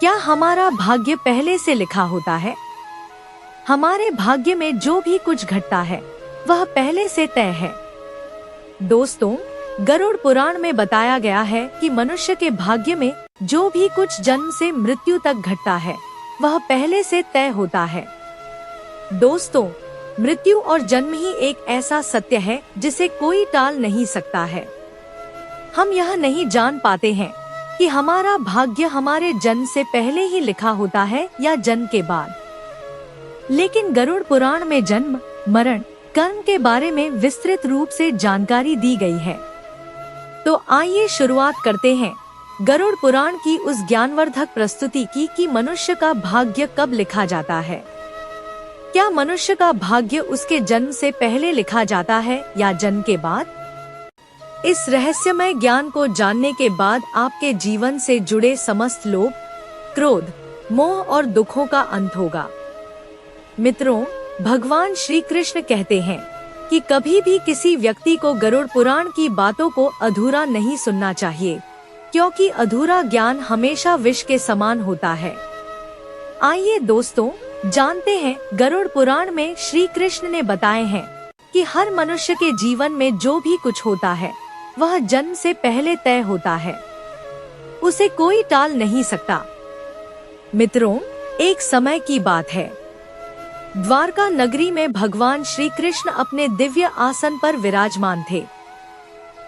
क्या हमारा भाग्य पहले से लिखा होता है? हमारे भाग्य में जो भी कुछ घटता है वह पहले से तय है। दोस्तों, गरुड़ पुराण में बताया गया है कि मनुष्य के भाग्य में जो भी कुछ जन्म से मृत्यु तक घटता है वह पहले से तय होता है। दोस्तों, मृत्यु और जन्म ही एक ऐसा सत्य है जिसे कोई टाल नहीं सकता है। हम यह नहीं जान पाते हैं कि हमारा भाग्य हमारे जन्म से पहले ही लिखा होता है या जन्म के बाद। लेकिन गरुड़ पुराण में जन्म, मरण, कर्म के बारे में विस्तृत रूप से जानकारी दी गई है। तो आइए शुरुआत करते हैं गरुड़ पुराण की उस ज्ञानवर्धक प्रस्तुति की कि मनुष्य का भाग्य कब लिखा जाता है। क्या मनुष्य का भाग्य उसके जन्म से पहले लिखा जाता है या जन्म के बाद? इस रहस्यमय ज्ञान को जानने के बाद आपके जीवन से जुड़े समस्त लोभ, क्रोध, मोह और दुखों का अंत होगा। मित्रों, भगवान श्री कृष्ण कहते हैं कि कभी भी किसी व्यक्ति को गरुड़ पुराण की बातों को अधूरा नहीं सुनना चाहिए, क्योंकि अधूरा ज्ञान हमेशा विष के समान होता है। आइए दोस्तों, जानते हैं गरुड़ पुराण में श्री कृष्ण ने बताए हैं कि हर मनुष्य के जीवन में जो भी कुछ होता है वह जन्म से पहले तय होता है, उसे कोई टाल नहीं सकता। मित्रों, एक समय की बात है। द्वारका नगरी में भगवान श्री कृष्ण अपने दिव्य आसन पर विराजमान थे।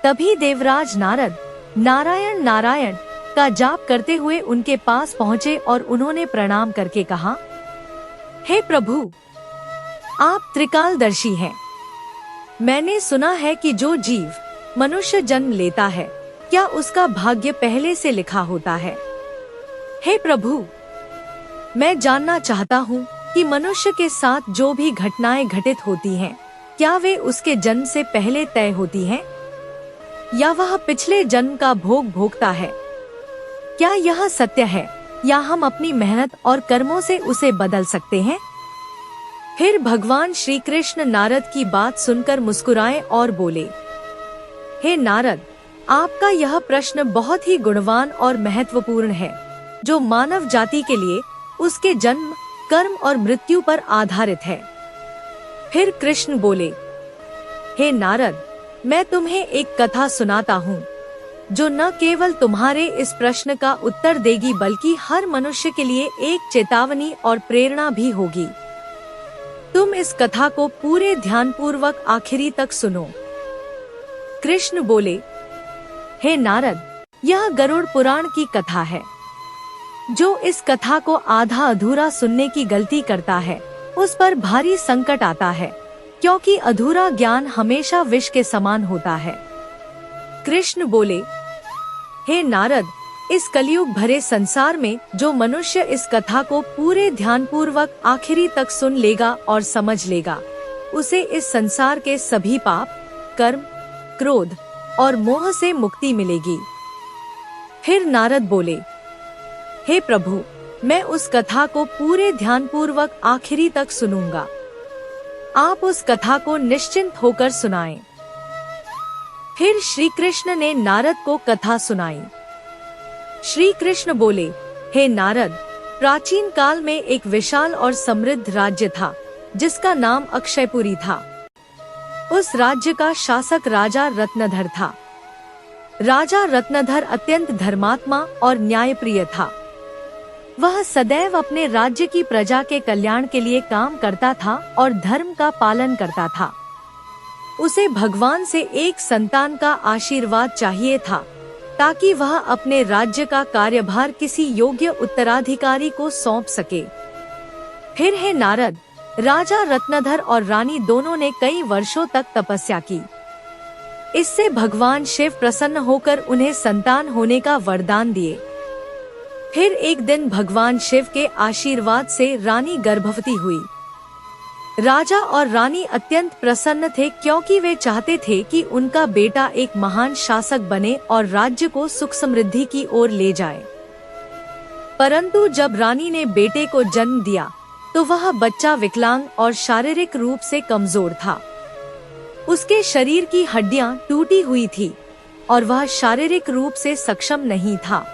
तभी देवराज नारद नारायण नारायण का जाप करते हुए उनके पास पहुँचे और उन्होंने प्रणाम करके कहा, हे प्रभु, आप त्रिकालदर्शी हैं। मैंने सुना है कि जो जीव मनुष्य जन्म लेता है क्या उसका भाग्य पहले से लिखा होता है। हे प्रभु, मैं जानना चाहता हूँ कि मनुष्य के साथ जो भी घटनाएं घटित होती हैं, क्या वे उसके जन्म से पहले तय होती हैं या वह पिछले जन्म का भोग भोगता है। क्या यह सत्य है या हम अपनी मेहनत और कर्मों से उसे बदल सकते हैं? फिर भगवान श्री कृष्ण नारद की बात सुनकर मुस्कुराए और बोले, हे नारद, आपका यह प्रश्न बहुत ही गुणवान और महत्वपूर्ण है, जो मानव जाति के लिए उसके जन्म, कर्म और मृत्यु पर आधारित है। फिर कृष्ण बोले, हे नारद, मैं तुम्हें एक कथा सुनाता हूँ जो न केवल तुम्हारे इस प्रश्न का उत्तर देगी बल्कि हर मनुष्य के लिए एक चेतावनी और प्रेरणा भी होगी। तुम इस कथा को पूरे ध्यानपूर्वक आखिरी तक सुनो। कृष्ण बोले, हे नारद, यह गरुड़ पुराण की कथा है। जो इस कथा को आधा अधूरा सुनने की गलती करता है उस पर भारी संकट आता है, क्योंकि अधूरा ज्ञान हमेशा विष के समान होता है। कृष्ण बोले, हे नारद, इस कलयुग भरे संसार में जो मनुष्य इस कथा को पूरे ध्यानपूर्वक आखिरी तक सुन लेगा और समझ लेगा, उसे इस संसार के सभी पाप, कर्म, क्रोध और मोह से मुक्ति मिलेगी। फिर नारद बोले, हे प्रभु, मैं उस कथा को पूरे ध्यानपूर्वक आखिरी तक सुनूंगा। आप उस कथा को निश्चिंत होकर सुनाएं। फिर श्री कृष्ण ने नारद को कथा सुनाई। श्री कृष्ण बोले, हे नारद, प्राचीन काल में एक विशाल और समृद्ध राज्य था जिसका नाम अक्षयपुरी था। उस राज्य का शासक राजा रत्नधर था। राजा रत्नधर अत्यंत धर्मात्मा और न्यायप्रिय था। वह सदैव अपने राज्य की प्रजा के कल्याण के लिए काम करता था और धर्म का पालन करता था। उसे भगवान से एक संतान का आशीर्वाद चाहिए था ताकि वह अपने राज्य का कार्यभार किसी योग्य उत्तराधिकारी को सौंप सके। फिर हे नारद, राजा रत्नधर और रानी दोनों ने कई वर्षों तक तपस्या की। इससे भगवान शिव प्रसन्न होकर उन्हें संतान होने का वरदान दिए। फिर एक दिन भगवान शिव के आशीर्वाद से रानी गर्भवती हुई। राजा और रानी अत्यंत प्रसन्न थे क्योंकि वे चाहते थे कि उनका बेटा एक महान शासक बने और राज्य को सुख समृद्धि की ओर ले जाए। परंतु जब रानी ने बेटे को जन्म दिया तो वह बच्चा विकलांग और शारीरिक रूप से कमजोर था। उसके शरीर की हड्डियां टूटी हुई थी और वह शारीरिक रूप से सक्षम नहीं था।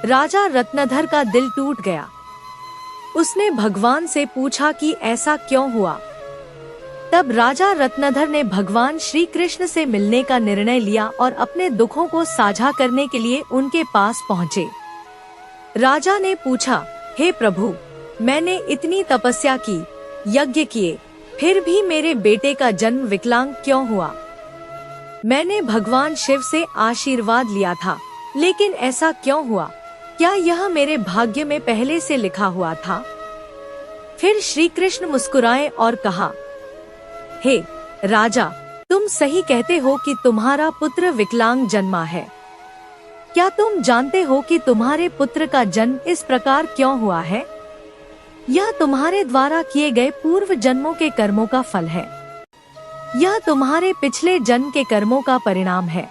राजा रत्नधर का दिल टूट गया। उसने भगवान से पूछा कि ऐसा क्यों हुआ। तब राजा रत्नधर ने भगवान श्री कृष्ण से मिलने का निर्णय लिया और अपने दुखों को साझा करने के लिए उनके पास पहुँचे। राजा ने पूछा, हे प्रभु, मैंने इतनी तपस्या की, यज्ञ किए, फिर भी मेरे बेटे का जन्म विकलांग क्यों हुआ? मैंने भगवान शिव से आशीर्वाद लिया था, लेकिन ऐसा क्यों हुआ? क्या यह मेरे भाग्य में पहले से लिखा हुआ था? फिर श्री कृष्ण मुस्कुराए और कहा, हे राजा, तुम सही कहते हो कि तुम्हारा पुत्र विकलांग जन्मा है। क्या तुम जानते हो कि तुम्हारे पुत्र का जन्म इस प्रकार क्यों हुआ है? यह तुम्हारे द्वारा किए गए पूर्व जन्मों के कर्मों का फल है। यह तुम्हारे पिछले जन्म के कर्मों का परिणाम है,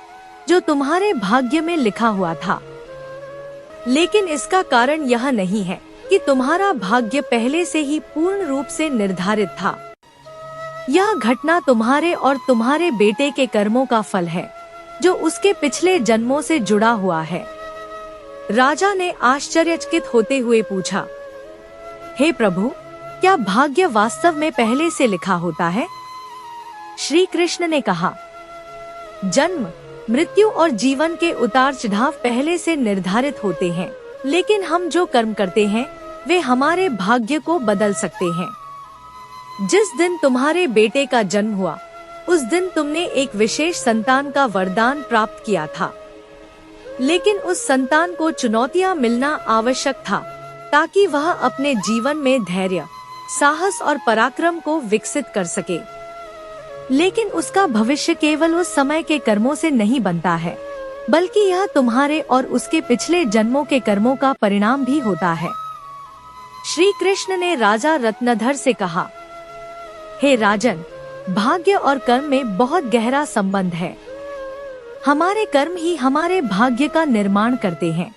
जो तुम्हारे भाग्य में लिखा हुआ था। लेकिन इसका कारण यह नहीं है कि तुम्हारा भाग्य पहले से ही पूर्ण रूप से निर्धारित था। यह घटना तुम्हारे और तुम्हारे बेटे के कर्मों का फल है, जो उसके पिछले जन्मों से जुड़ा हुआ है। राजा ने आश्चर्यचकित होते हुए पूछा, हे प्रभु, क्या भाग्य वास्तव में पहले से लिखा होता है? श्री कृष्ण ने कहा, जन्म, मृत्यु और जीवन के उतार चढ़ाव पहले से निर्धारित होते हैं, लेकिन हम जो कर्म करते हैं वे हमारे भाग्य को बदल सकते हैं। जिस दिन तुम्हारे बेटे का जन्म हुआ, उस दिन तुमने एक विशेष संतान का वरदान प्राप्त किया था, लेकिन उस संतान को चुनौतियां मिलना आवश्यक था ताकि वह अपने जीवन में धैर्य, साहस और पराक्रम को विकसित कर सके। लेकिन उसका भविष्य केवल उस समय के कर्मों से नहीं बनता है, बल्कि यह तुम्हारे और उसके पिछले जन्मों के कर्मों का परिणाम भी होता है। श्री कृष्ण ने राजा रत्नधर से कहा, हे राजन, भाग्य और कर्म में बहुत गहरा संबंध है। हमारे कर्म ही हमारे भाग्य का निर्माण करते हैं।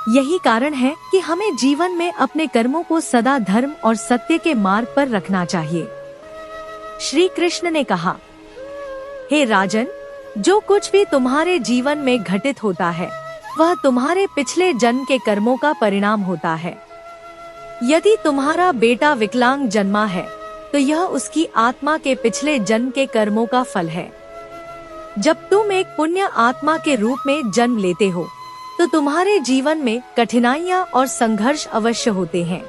यही कारण है कि हमें जीवन में अपने कर्मों को सदा धर्म और सत्य के मार्ग पर रखना चाहिए। श्री कृष्ण ने कहा, हे राजन, जो कुछ भी तुम्हारे जीवन में घटित होता है, वह तुम्हारे पिछले जन्म के कर्मों का परिणाम होता है। यदि तुम्हारा बेटा विकलांग जन्मा है, तो यह उसकी आत्मा के पिछले जन्म के कर्मों का फल है। जब तुम एक पुण्य आत्मा के रूप में जन्म लेते हो, तो तुम्हारे जीवन में कठिनाइयाँ और संघर्ष अवश्य होते हैं,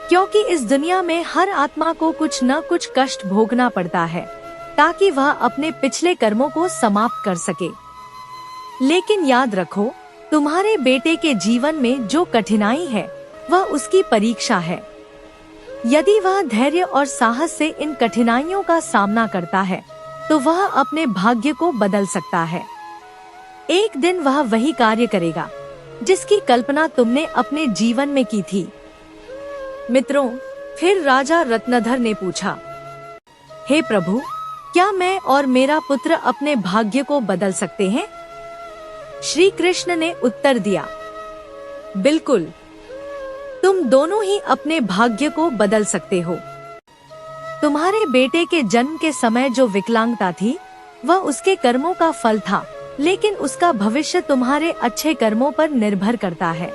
क्योंकि इस दुनिया में हर आत्मा को कुछ न कुछ कष्ट भोगना पड़ता है, ताकि वह अपने पिछले कर्मों को समाप्त कर सके। लेकिन याद रखो, तुम्हारे बेटे के जीवन में जो कठिनाई है, वह उसकी परीक्षा है। यदि वह धैर्य और साहस से इन कठिनाइयों का सामना करता है, तो वह अपने भाग्य को बदल सकता है। एक दिन वह वही कार्य करेगा जिसकी कल्पना तुमने अपने जीवन में की थी। मित्रों, फिर राजा रत्नधर ने पूछा, हे प्रभु, क्या मैं और मेरा पुत्र अपने भाग्य को बदल सकते हैं? श्री कृष्ण ने उत्तर दिया, बिल्कुल, तुम दोनों ही अपने भाग्य को बदल सकते हो। तुम्हारे बेटे के जन्म के समय जो विकलांगता थी, वह उसके कर्मों का फल था, लेकिन उसका भविष्य तुम्हारे अच्छे कर्मों पर निर्भर करता है।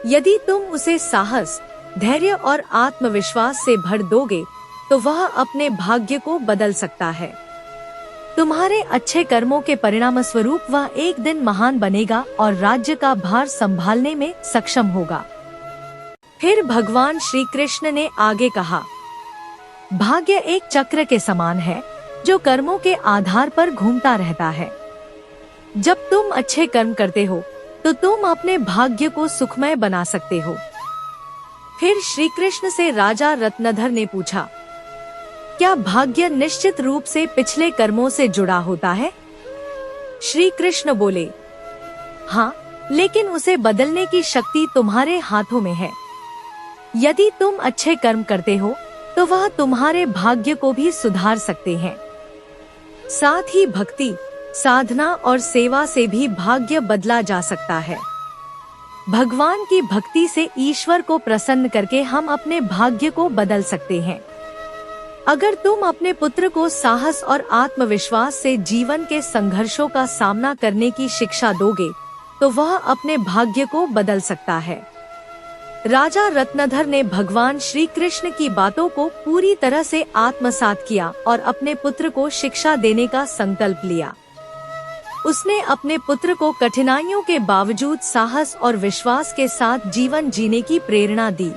यदि तुम उसे साहस, धैर्य और आत्मविश्वास से भर दोगे, तो वह अपने भाग्य को बदल सकता है। तुम्हारे अच्छे कर्मों के परिणाम स्वरूप वह एक दिन महान बनेगा और राज्य का भार संभालने में सक्षम होगा। फिर भगवान श्री कृष्ण ने आगे कहा, भाग्य एक चक्र के समान है जो कर्मों के आधार पर घूमता रहता है। जब तुम अच्छे कर्म करते हो, तो तुम अपने भाग्य को सुखमय बना सकते हो। फिर श्री कृष्ण से राजा रत्नधर ने पूछा, क्या भाग्य निश्चित रूप से पिछले कर्मों से जुड़ा होता है? श्री कृष्ण बोले, हाँ, लेकिन उसे बदलने की शक्ति तुम्हारे हाथों में है। यदि तुम अच्छे कर्म करते हो, तो वह तुम्हारे भाग्य को भी सुधार सकते हैं। साथ ही भक्ति, साधना और सेवा से भी भाग्य बदला जा सकता है। भगवान की भक्ति से ईश्वर को प्रसन्न करके हम अपने भाग्य को बदल सकते हैं। अगर तुम अपने पुत्र को साहस और आत्मविश्वास से जीवन के संघर्षों का सामना करने की शिक्षा दोगे, तो वह अपने भाग्य को बदल सकता है। राजा रत्नधर ने भगवान श्री कृष्ण की बातों को पूरी तरह से आत्मसात किया और अपने पुत्र को शिक्षा देने का संकल्प लिया। उसने अपने पुत्र को कठिनाइयों के बावजूद साहस और विश्वास के साथ जीवन जीने की प्रेरणा दी।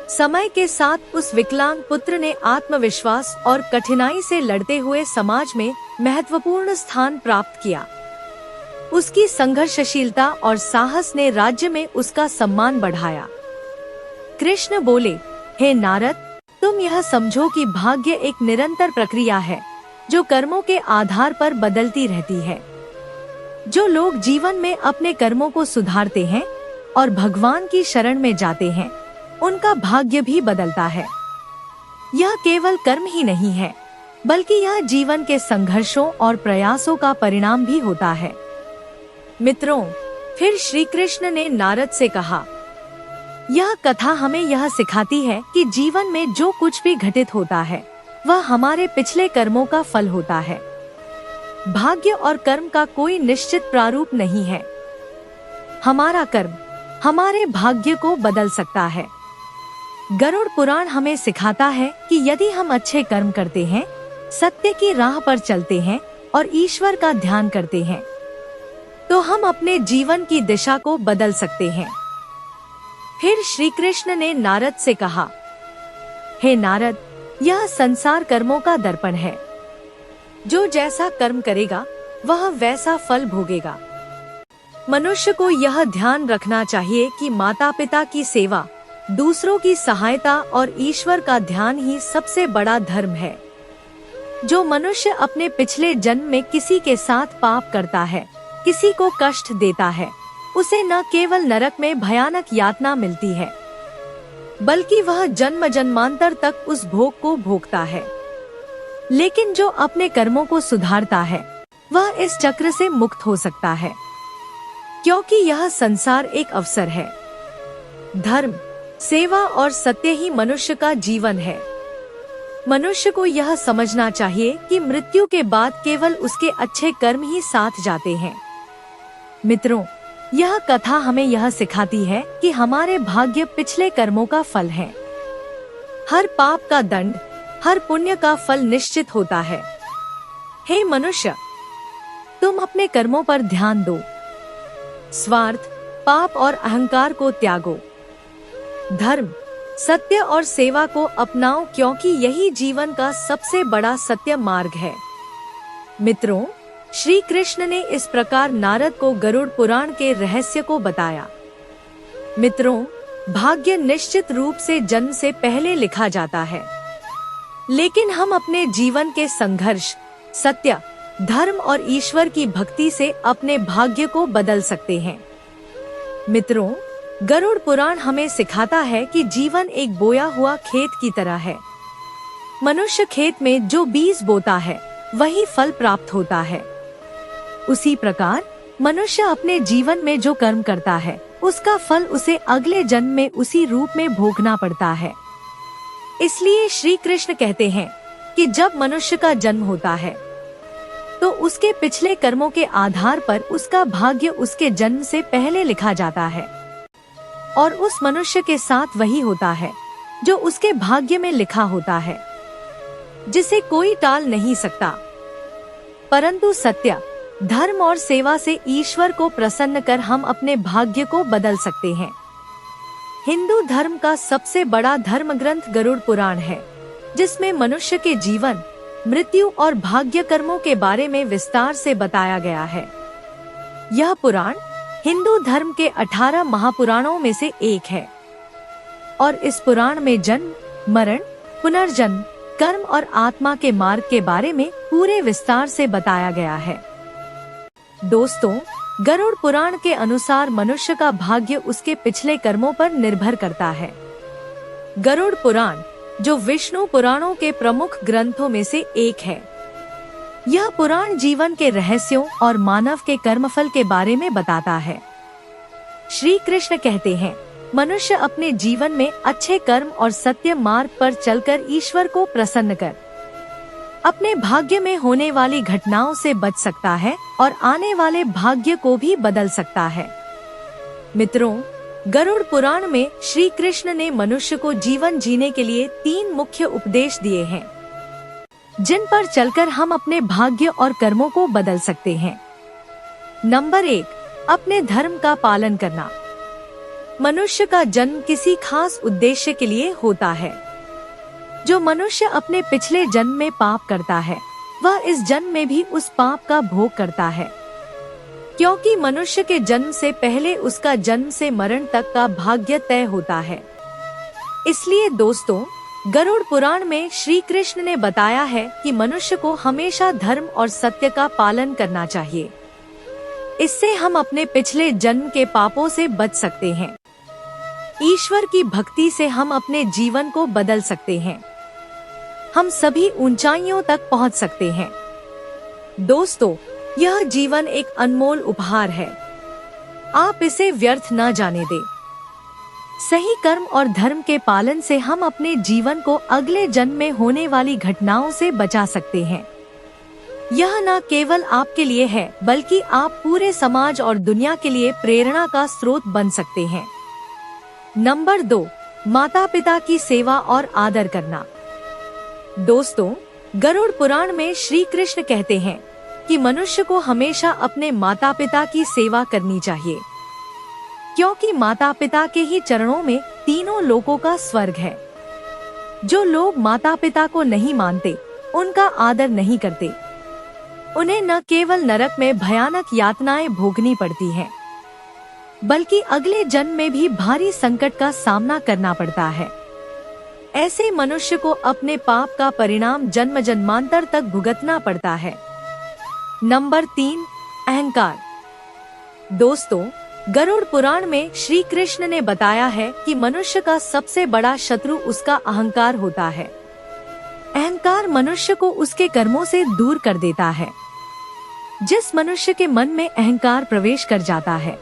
समय के साथ उस विकलांग पुत्र ने आत्मविश्वास और कठिनाई से लड़ते हुए समाज में महत्वपूर्ण स्थान प्राप्त किया। उसकी संघर्षशीलता और साहस ने राज्य में उसका सम्मान बढ़ाया। कृष्ण बोले, हे नारद, तुम यह समझो कि भाग्य एक निरंतर प्रक्रिया है जो कर्मों के आधार पर बदलती रहती है। जो लोग जीवन में अपने कर्मों को सुधारते हैं और भगवान की शरण में जाते हैं, उनका भाग्य भी बदलता है। यह केवल कर्म ही नहीं है, बल्कि यह जीवन के संघर्षों और प्रयासों का परिणाम भी होता है। मित्रों, फिर श्री कृष्ण ने नारद से कहा, यह कथा हमें यह सिखाती है कि जीवन में जो कुछ भी घटित होता है वह हमारे पिछले कर्मों का फल होता है। भाग्य और कर्म का कोई निश्चित प्रारूप नहीं है। हमारा कर्म हमारे भाग्य को बदल सकता है। गरुड़ पुराण हमें सिखाता है कि यदि हम अच्छे कर्म करते हैं, सत्य की राह पर चलते हैं और ईश्वर का ध्यान करते हैं, तो हम अपने जीवन की दिशा को बदल सकते हैं। फिर श्री कृष्ण ने नारद से कहा, हे नारद, यह संसार कर्मों का दर्पण है। जो जैसा कर्म करेगा वह वैसा फल भोगेगा। मनुष्य को यह ध्यान रखना चाहिए कि माता पिता की सेवा, दूसरों की सहायता और ईश्वर का ध्यान ही सबसे बड़ा धर्म है। जो मनुष्य अपने पिछले जन्म में किसी के साथ पाप करता है, किसी को कष्ट देता है, उसे न केवल नरक में भयानक यातना मिलती है, बल्कि वह जन्म जन्मांतर तक उस भोग को भोगता है। लेकिन जो अपने कर्मों को सुधारता है, वह इस चक्र से मुक्त हो सकता है, क्योंकि यह संसार एक अवसर है। धर्म, सेवा और सत्य ही मनुष्य का जीवन है। मनुष्य को यह समझना चाहिए कि मृत्यु के बाद केवल उसके अच्छे कर्म ही साथ जाते हैं। मित्रों, यह कथा हमें यह सिखाती है कि हमारे भाग्य पिछले कर्मों का फल है। हर पाप का दंड, हर पुण्य का फल निश्चित होता है। हे मनुष्य, तुम अपने कर्मों पर ध्यान दो। स्वार्थ, पाप और अहंकार को त्यागो। धर्म, सत्य और सेवा को अपनाओ, क्योंकि यही जीवन का सबसे बड़ा सत्य मार्ग है। मित्रों, श्री कृष्ण ने इस प्रकार नारद को गरुड़ पुराण के रहस्य को बताया। मित्रों, भाग्य निश्चित रूप से जन्म से पहले लिखा जाता है, लेकिन हम अपने जीवन के संघर्ष, सत्य, धर्म और ईश्वर की भक्ति से अपने भाग्य को बदल सकते हैं। मित्रों, गरुड़ पुराण हमें सिखाता है कि जीवन एक बोया हुआ खेत की तरह है। मनुष्य खेत में जो बीज बोता है वही फल प्राप्त होता है। उसी प्रकार मनुष्य अपने जीवन में जो कर्म करता है उसका फल उसे अगले जन्म में उसी रूप में भोगना पड़ता है। इसलिए श्री कृष्ण कहते हैं कि जब मनुष्य का जन्म होता है तो उसके पिछले कर्मों के आधार पर उसका भाग्य उसके जन्म से पहले लिखा जाता है, और उस मनुष्य के साथ वही होता है जो उसके भाग्य में लिखा होता है, जिसे कोई टाल नहीं सकता। परंतु सत्य, धर्म और सेवा से ईश्वर को प्रसन्न कर हम अपने भाग्य को बदल सकते हैं। हिंदू धर्म का सबसे बड़ा धर्म ग्रंथ गरुड़ पुराण है, जिसमें मनुष्य के जीवन, मृत्यु और भाग्य कर्मों के बारे में विस्तार से बताया गया है। यह पुराण हिंदू धर्म के 18 महापुराणों में से एक है, और इस पुराण में जन्म, मरण, पुनर्जन्म, कर्म और आत्मा के मार्ग के बारे में पूरे विस्तार से बताया गया है। दोस्तों, गरुड़ पुराण के अनुसार मनुष्य का भाग्य उसके पिछले कर्मों पर निर्भर करता है। गरुड़ पुराण, जो विष्णु पुराणों के प्रमुख ग्रंथों में से एक है, यह पुराण जीवन के रहस्यों और मानव के कर्मफल के बारे में बताता है। श्री कृष्ण कहते हैं, मनुष्य अपने जीवन में अच्छे कर्म और सत्य मार्ग पर चलकर ईश्वर को प्रसन्न कर। अपने भाग्य में होने वाली घटनाओं से बच सकता है और आने वाले भाग्य को भी बदल सकता है। मित्रों, गरुड़ पुराण में श्री कृष्ण ने मनुष्य को जीवन जीने के लिए 3 मुख्य उपदेश दिए हैं, जिन पर चलकर हम अपने भाग्य और कर्मों को बदल सकते हैं। नंबर 1, अपने धर्म का पालन करना। मनुष्य का जन्म किसी खास उद्देश्य के लिए होता है। जो मनुष्य अपने पिछले जन्म में पाप करता है, वह इस जन्म में भी उस पाप का भोग करता है, क्योंकि मनुष्य के जन्म से पहले उसका जन्म से मरण तक का भाग्य तय होता है। इसलिए दोस्तों, गरुड़ पुराण में श्री कृष्ण ने बताया है कि मनुष्य को हमेशा धर्म और सत्य का पालन करना चाहिए। इससे हम अपने पिछले जन्म के पापों से बच सकते हैं। ईश्वर की भक्ति से हम अपने जीवन को बदल सकते हैं। हम सभी ऊंचाइयों तक पहुंच सकते हैं। दोस्तों, यह जीवन एक अनमोल उपहार है। आप इसे व्यर्थ न जाने दें। सही कर्म और धर्म के पालन से हम अपने जीवन को अगले जन्म में होने वाली घटनाओं से बचा सकते हैं। यह न केवल आपके लिए है, बल्कि आप पूरे समाज और दुनिया के लिए प्रेरणा का स्रोत बन सकते हैं। नंबर 2, माता पिता की सेवा और आदर करना। दोस्तों, गरुड़ पुराण में श्री कृष्ण कहते हैं कि मनुष्य को हमेशा अपने माता पिता की सेवा करनी चाहिए, क्योंकि माता पिता के ही चरणों में तीनों लोकों का स्वर्ग है। जो लोग माता पिता को नहीं मानते, उनका आदर नहीं करते, उन्हें न केवल नरक में भयानक यातनाएं भोगनी पड़ती हैं, बल्कि अगले जन्म में भी भारी संकट का सामना करना पड़ता है। ऐसे मनुष्य को अपने पाप का परिणाम जन्म जन्मांतर तक भुगतना पड़ता है। नंबर 3, अहंकार। दोस्तों, गरुड़ पुराण में श्री कृष्ण ने बताया है कि मनुष्य का सबसे बड़ा शत्रु उसका अहंकार होता है। अहंकार मनुष्य को उसके कर्मों से दूर कर देता है। जिस मनुष्य के मन में अहंकार प्रवेश कर जाता है,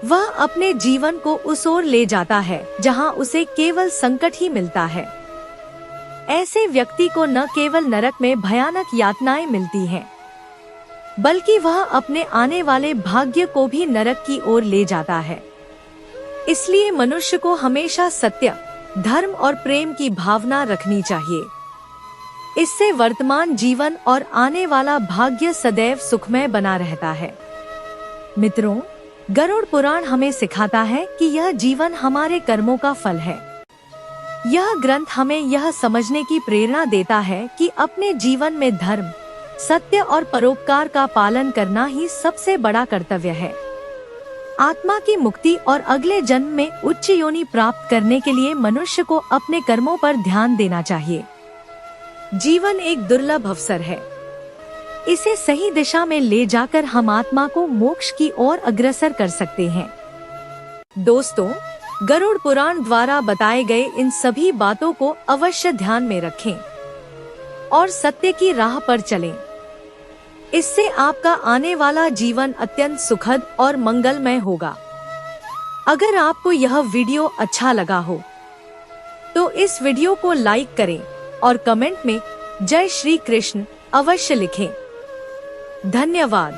वह अपने जीवन को उस ओर ले जाता है जहां उसे केवल संकट ही मिलता है। ऐसे व्यक्ति को न केवल नरक में भयानक यातनाएं मिलती हैं, बल्कि वह अपने आने वाले भाग्य को भी नरक की ओर ले जाता है। इसलिए मनुष्य को हमेशा सत्य, धर्म और प्रेम की भावना रखनी चाहिए। इससे वर्तमान जीवन और आने वाला भाग्य सदैव सुखमय बना रहता है। मित्रों, गरुड़ पुराण हमें सिखाता है कि यह जीवन हमारे कर्मों का फल है। यह ग्रंथ हमें यह समझने की प्रेरणा देता है कि अपने जीवन में धर्म, सत्य और परोपकार का पालन करना ही सबसे बड़ा कर्तव्य है। आत्मा की मुक्ति और अगले जन्म में उच्च योनि प्राप्त करने के लिए मनुष्य को अपने कर्मों पर ध्यान देना चाहिए। जीवन एक दुर्लभ अवसर है। इसे सही दिशा में ले जाकर हम आत्मा को मोक्ष की ओर अग्रसर कर सकते हैं। दोस्तों, गरुड़ पुराण द्वारा बताए गए इन सभी बातों को अवश्य ध्यान में रखें और सत्य की राह पर चलें। इससे आपका आने वाला जीवन अत्यंत सुखद और मंगलमय होगा। अगर आपको यह वीडियो अच्छा लगा हो, तो इस वीडियो को लाइक करें और कमेंट में जय श्री कृष्ण अवश्य लिखें। धन्यवाद।